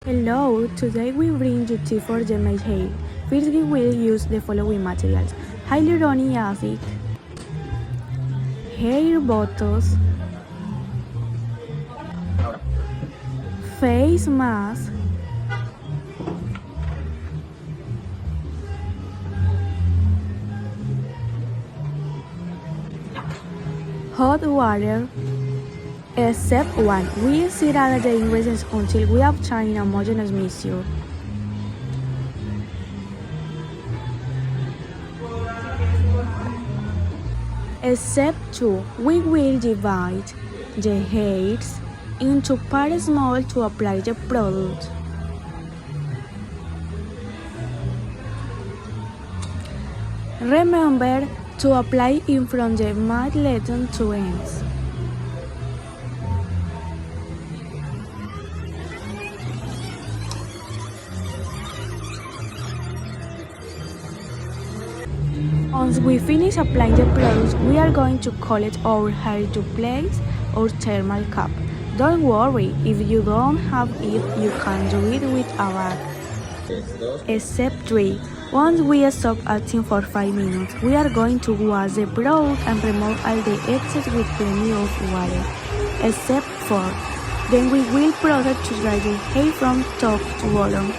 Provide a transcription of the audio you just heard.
Hello, today we bring you tips for gel hair. First we will use the following materials: hyaluronic acid, hair bottles, face mask, hot water. Step 1. We stir all the ingredients until we obtain a homogeneous mixture. Step 2. We will divide the hairs into parts small to apply the product. Remember to apply it from the mid-length to ends. Once we finish applying the products, we are going to collect our hair to place our thermal cap. Don't worry, if you don't have it, you can do it with a bag. Step 3. Once we stop acting for 5 minutes, we are going to wash the product and remove all the excess with plenty of water. Step 4. Then we will proceed to dry the hair from top to bottom.